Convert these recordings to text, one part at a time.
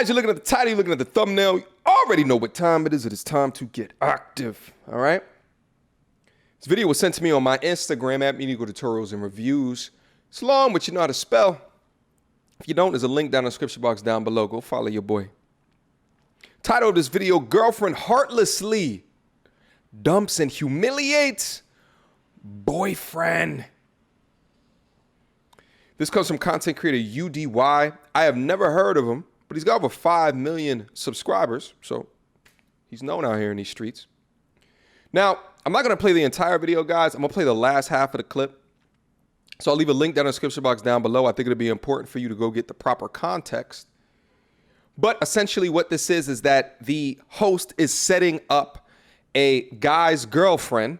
Guys, you're looking at the title, you're looking at the thumbnail. You already know what time it is. It is time to get active, all right? This video was sent to me on my Instagram at Mediocre Tutorials and Reviews. It's long, but you know how to spell. If you don't, there's a link down in the description box down below. Go follow your boy. Title of this video, Girlfriend Heartlessly Dumps and Humiliates Boyfriend. This comes from content creator UDY. I have never heard of him, but he's got over 5 million subscribers, so he's known out here in these streets. Now, I'm not going to play the entire video, guys. I'm going to play the last half of the clip. So I'll leave a link down in the description box down below. I think it'll be important for you to go get the proper context. But essentially what this is that the host is setting up a guy's girlfriend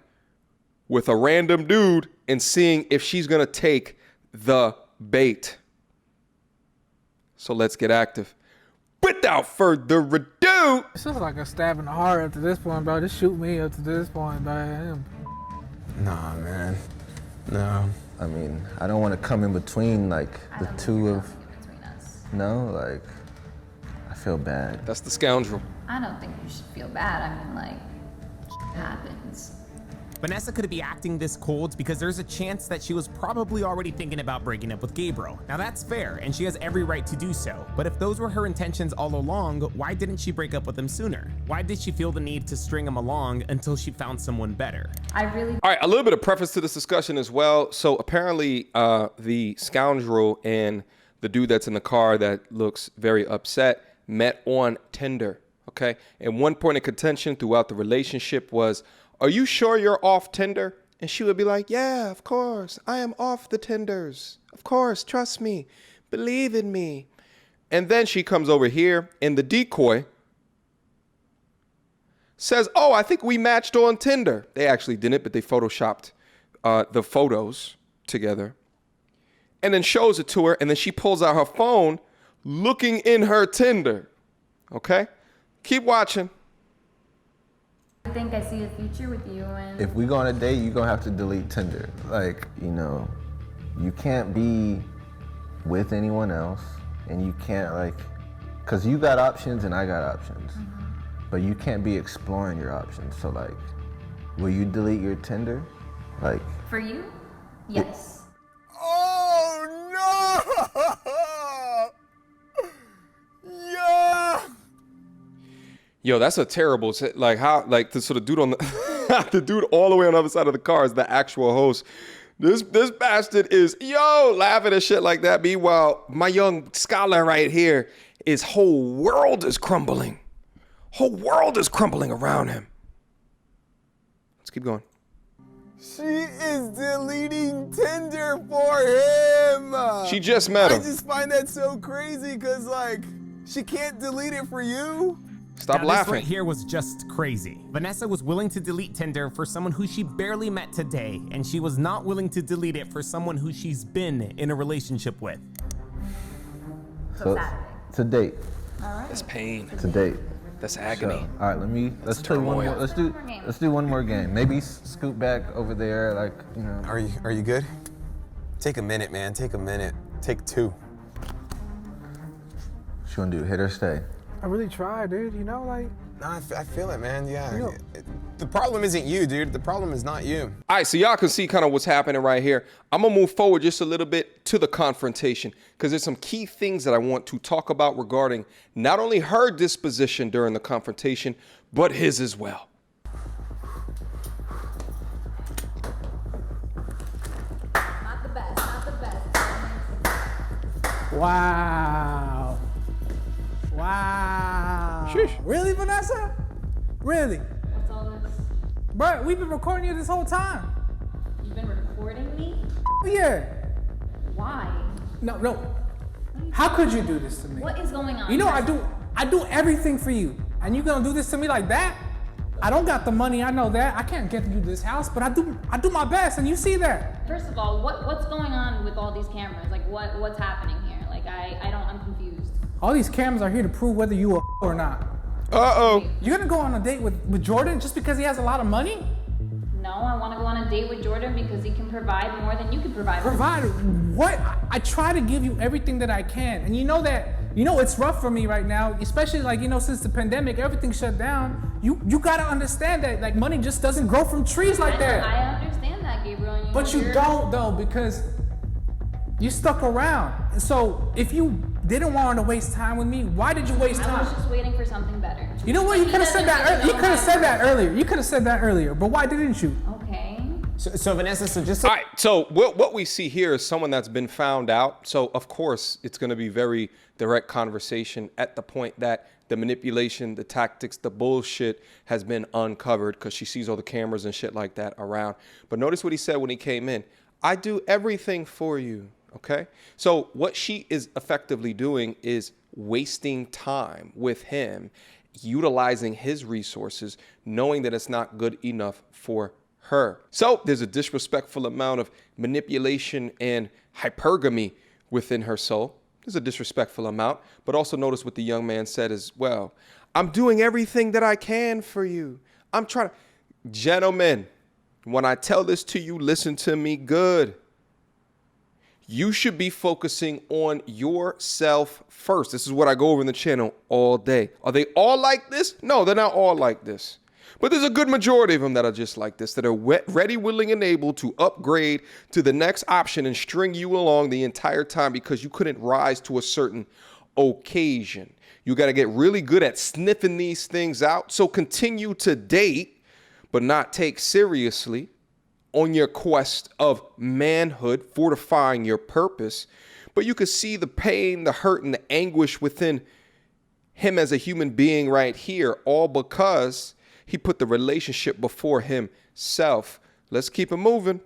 with a random dude and seeing if she's going to take the bait. So let's get active. Without further ado. It's just like a stab in the heart up to this point, bro. Just shoot me up to this point, bro. Nah, man. No. I mean, I don't want to come in between, like, the two of... No, like, I feel bad. That's the scoundrel. I don't think you should feel bad. I mean, like, shit happens. Vanessa could be acting this cold because there's a chance that she was probably already thinking about breaking up with Gabriel. Now that's fair, and she has every right to do so. But if those were her intentions all along, why didn't she break up with him sooner? Why did she feel the need to string him along until she found someone better? All right, a little bit of preface to this discussion as well. So apparently the scoundrel and the dude that's in the car that looks very upset met on Tinder, okay? And one point of contention throughout the relationship was, are you sure you're off Tinder? And she would be like, yeah, of course. I am off the Tinders. Of course, trust me. Believe in me. And then she comes over here and the decoy says, oh, I think we matched on Tinder. They actually didn't, but they photoshopped the photos together. And then shows it to her, and then she pulls out her phone looking in her Tinder. Okay? Keep watching. I think I see a future with you, and if we go on a date, you're gonna have to delete Tinder. Like, you know, you can't be with anyone else, and you can't, like, cause you got options and I got options, but you can't be exploring your options. So, like, will you delete your Tinder? Like, for you, yes. Oh no! Yeah. Yo, that's a terrible, like how, like the sort of dude on the, the dude all the way on the other side of the car is the actual host. This bastard is, yo, laughing at shit like that. Meanwhile, my young scholar right here, his whole world is crumbling. Whole world is crumbling around him. Let's keep going. She is deleting Tinder for him. She just met him. I just find that so crazy because, like, she can't delete it for you. Stop now, laughing. This right here was just crazy. Vanessa was willing to delete Tinder for someone who she barely met today, and she was not willing to delete it for someone who she's been in a relationship with. So Saturday. It's a date. All right. That's pain. It's a date. That's agony. So, all right, let's play one more. Let's do one more game. Maybe scoot back over there, like, you know. Are you good? Take a minute, man. Take a minute. Take two. What you gonna do? Hit or stay? I really tried, dude. You know, like. No, I feel it, man. Yeah. You know. The problem isn't you, dude. The problem is not you. All right, so y'all can see kind of what's happening right here. I'm gonna move forward just a little bit to the confrontation because there's some key things that I want to talk about regarding not only her disposition during the confrontation, but his as well. Not the best, not the best. Wow. Wow. Sheesh. Really, Vanessa? Really? What's all this? Bro, we've been recording you this whole time. You've been recording me? Yeah. Why? No. How could you do this to me? What is going on? You know, I do everything for you. And you gonna do this to me like that? I don't got the money, I know that. I can't get you this house, but I do my best, and you see that. First of all, what's going on with all these cameras? Like, what's happening here? Like, I'm confused. All these cameras are here to prove whether you a or not. Uh-oh. You're gonna go on a date with Jordan just because he has a lot of money? No, I want to go on a date with Jordan because he can provide more than you can provide. Provide what? I try to give you everything that I can, and you know that you know, it's rough for me right now, especially like, you know, since the pandemic, everything shut down. You gotta understand that like money just doesn't grow from trees like that. I understand that, Gabriel. And But you don't though, because you stuck around. And so if you didn't want to waste time with me, why did you waste I was time? just waiting for something better. You know what? You could have said that. You could have said that earlier. You could have said that earlier. But why didn't you? Okay. So Vanessa, so just All right, so what we see here is someone that's been found out. So of course, it's going to be very direct conversation at the point that the manipulation, the tactics, the bullshit has been uncovered because she sees all the cameras and shit like that around. But notice what he said when he came in. I do everything for you, okay? So what she is effectively doing is wasting time with him, utilizing his resources, knowing that it's not good enough for her. So there's a disrespectful amount of manipulation and hypergamy within her soul. There's a disrespectful amount, but also notice what the young man said as well. I'm doing everything that I can for you. I'm trying to, gentlemen, when I tell this to you, listen to me good. You should be focusing on yourself first. This is what I go over in the channel all day. Are they all like this? No, they're not all like this. But there's a good majority of them that are just like this, that are ready, willing, and able to upgrade to the next option and string you along the entire time because you couldn't rise to a certain occasion. You got to get really good at sniffing these things out. So continue to date, but not take seriously on your quest of manhood, fortifying your purpose. But you can see the pain, the hurt, and the anguish within him as a human being right here, all because he put the relationship before himself. Let's keep it moving.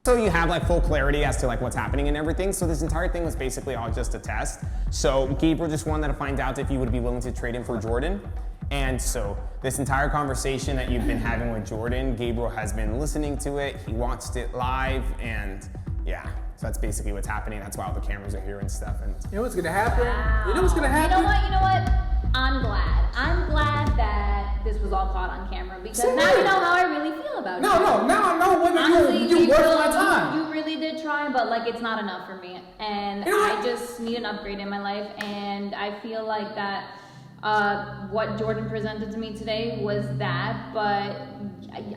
so you have like full clarity as to like what's happening and everything. So this entire thing was basically all just a test. So Gabriel just wanted to find out if you would be willing to trade him for Jordan. And so this entire conversation that you've been having with Jordan, Gabriel has been listening to it. He watched it live, and yeah. So that's basically what's happening. That's why all the cameras are here and stuff. And You know what's gonna happen? Wow. You know what's gonna happen? You know what? I'm glad. I'm glad that this was all caught on camera because See? now you know how I really feel about you. No, now I know whether Honestly, you're worth Gabriel, my time. You really did try, but like it's not enough for me. And You know what? I just need an upgrade in my life. And I feel like that what Jordan presented to me today was that, but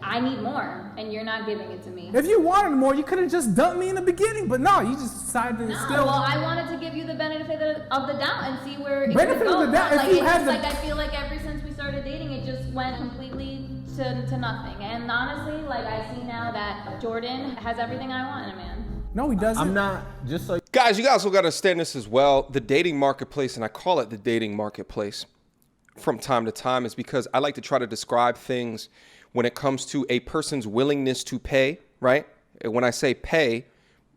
I need more, and you're not giving it to me. If you wanted more, you could have just dumped me in the beginning, but no, you just decided to No, still. well, I wanted to give you the benefit of the doubt and see where it Benefit could of go. the doubt, if Like, you it's had just the- like I feel like ever since we started dating, it just went completely to nothing. And honestly, like I see now that Jordan has everything I want in a man. No, he doesn't. I'm not, just so Guys, you guys also got to understand this as well. The dating marketplace, and I call it the dating marketplace from time to time, is because I like to try to describe things when it comes to a person's willingness to pay, right? And when I say pay,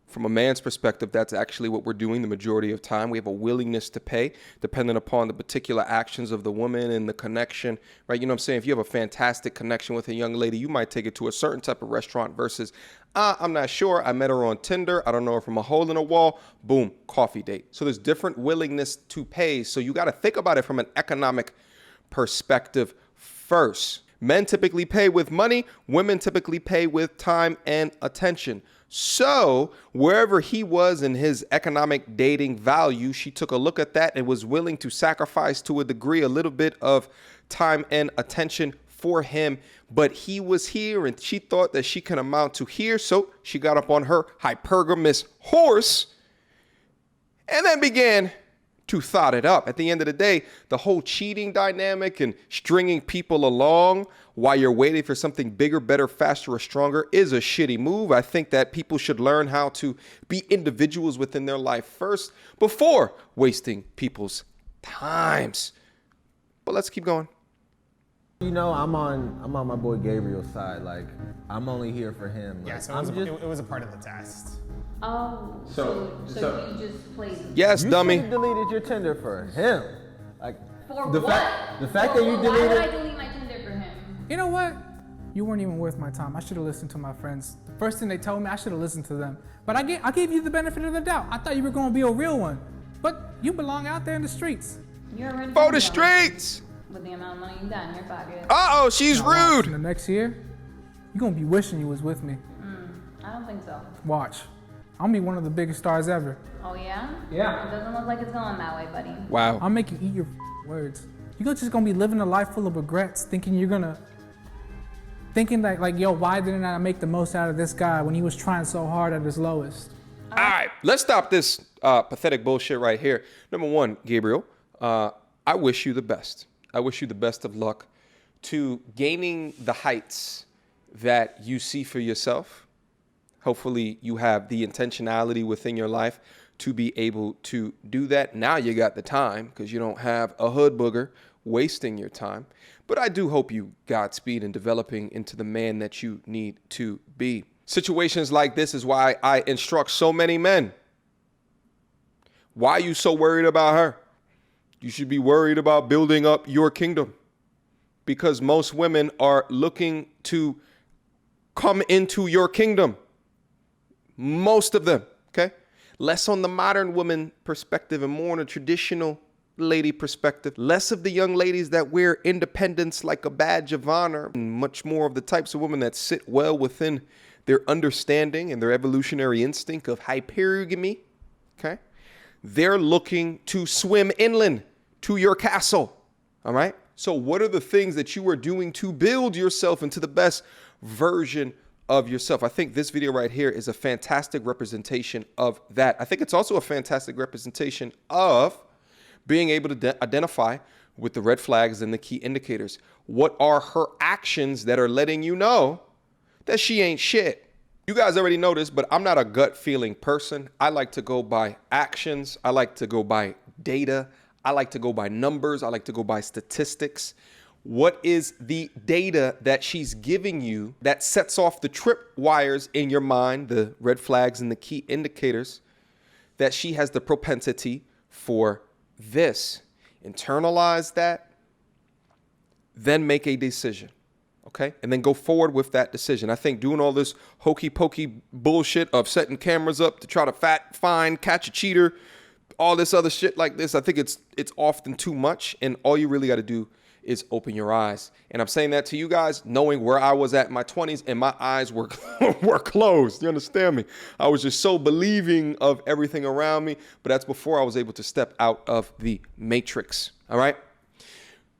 from a man's perspective, that's actually what we're doing the majority of time. We have a willingness to pay depending upon the particular actions of the woman and the connection, right? You know what I'm saying? If you have a fantastic connection with a young lady, you might take it to a certain type of restaurant versus, I'm not sure. I met her on Tinder. I don't know her from a hole in a wall. Boom, coffee date. So there's different willingness to pay. So you got to think about it from an economic perspective first. Men typically pay with money. Women typically pay with time and attention. So wherever he was in his economic dating value, she took a look at that and was willing to sacrifice to a degree a little bit of time and attention for him. But he was here and she thought that she can amount to here. So she got up on her hypergamous horse and then began to thought it up. At the end of the day, the whole cheating dynamic and stringing people along while you're waiting for something bigger, better, faster, or stronger is a shitty move. I think that people should learn how to be individuals within their life first before wasting people's times. But let's keep going. you know, I'm on my boy Gabriel's side. Like, I'm only here for him. yeah, Like, so I'm just, it was a part of the test. Oh, so you just played. Yes, you dummy. should've deleted your Tinder for him. Like, For the what? fact that you Why would I deleted. delete my Tinder for him? You know what? You weren't even worth my time. I should have listened to my friends. The first thing they told me, I should have listened to them. But I gave you the benefit of the doubt. I thought you were going to be a real one. But you belong out there in the streets. You're already For the done streets. with the amount of money you got in your pocket. Uh-oh, she's Now watch, in rude. the next year, you're going to be wishing you was with me. I don't think so. Watch. I'm gonna be one of the biggest stars ever. Oh yeah? Yeah. It doesn't look like it's going that way, buddy. Wow. I'll make you eat your words. You're just gonna be living a life full of regrets, thinking that like, yo, why didn't I make the most out of this guy when he was trying so hard at his lowest? All right, let's stop this pathetic bullshit right here. Number one, Gabriel, I wish you the best. I wish you the best of luck to gaining the heights that you see for yourself. Hopefully you have the intentionality within your life to be able to do that. Now you got the time because you don't have a hood booger wasting your time. But I do hope you Godspeed in developing into the man that you need to be. Situations like this is why I instruct so many men. Why are you so worried about her? You should be worried about building up your kingdom, because most women are looking to come into your kingdom. Most of them, okay? Less on the modern woman perspective and more on a traditional lady perspective. Less of the young ladies that wear independence like a badge of honor, and much more of the types of women that sit well within their understanding and their evolutionary instinct of hypergamy, okay? They're looking to swim inland to your castle, all right? So what are the things that you are doing to build yourself into the best version of yourself? I think this video right here is a fantastic representation of that. I think it's also a fantastic representation of being able to identify with the red flags and the key indicators. What are her actions that are letting you know that she ain't shit? You guys already know this, but I'm not a gut feeling person. I like to go by actions. I like to go by data. I like to go by numbers. I like to go by statistics. What is the data that she's giving you that sets off the trip wires in your mind, the red flags and the key indicators, that she has the propensity for this? Internalize that, then make a decision. Okay, and then go forward with that decision. I think doing all this hokey pokey bullshit of setting cameras up to try to find, catch a cheater, all this other shit like this, I think it's often too much. And all you really got to do is open your eyes. And I'm saying that to you guys, knowing where I was at in my 20s and my eyes were closed. You understand me? I was just so believing of everything around me. But that's before I was able to step out of the matrix. All right.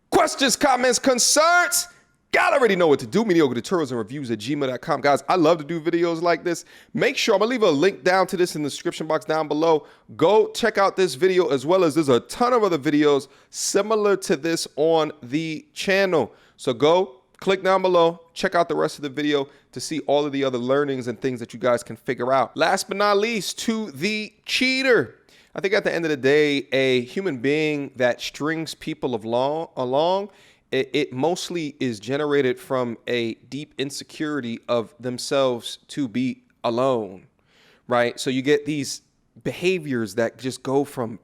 Questions, comments, concerns? Y'all already know what to do. Mediocre tutorials and reviews at gmail.com. Guys, I love to do videos like this. Make sure I'm going to leave a link down to this in the description box down below. Go check out this video, as well as there's a ton of other videos similar to this on the channel. So go click down below, check out the rest of the video to see all of the other learnings and things that you guys can figure out. Last but not least, to the cheater. I think at the end of the day, a human being that strings people along, it mostly is generated from a deep insecurity of themselves to be alone, right? So you get these behaviors that just go from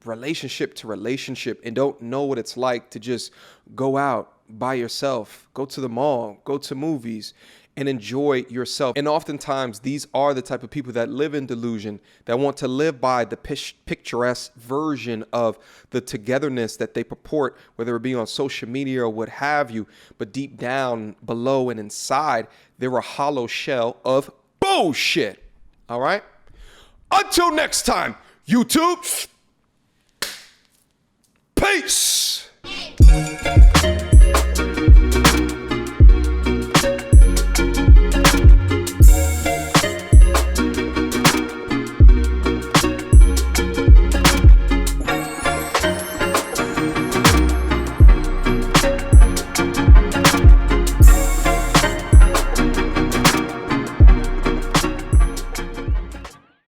relationship to relationship and don't know what it's like to just go out by yourself, go to the mall, go to movies, and enjoy yourself. And oftentimes these are the type of people that live in delusion, that want to live by the picturesque version of the togetherness that they purport, whether it be on social media or what have you. But deep down below and inside, they're a hollow shell of bullshit. All right. Until next time, YouTube. Peace.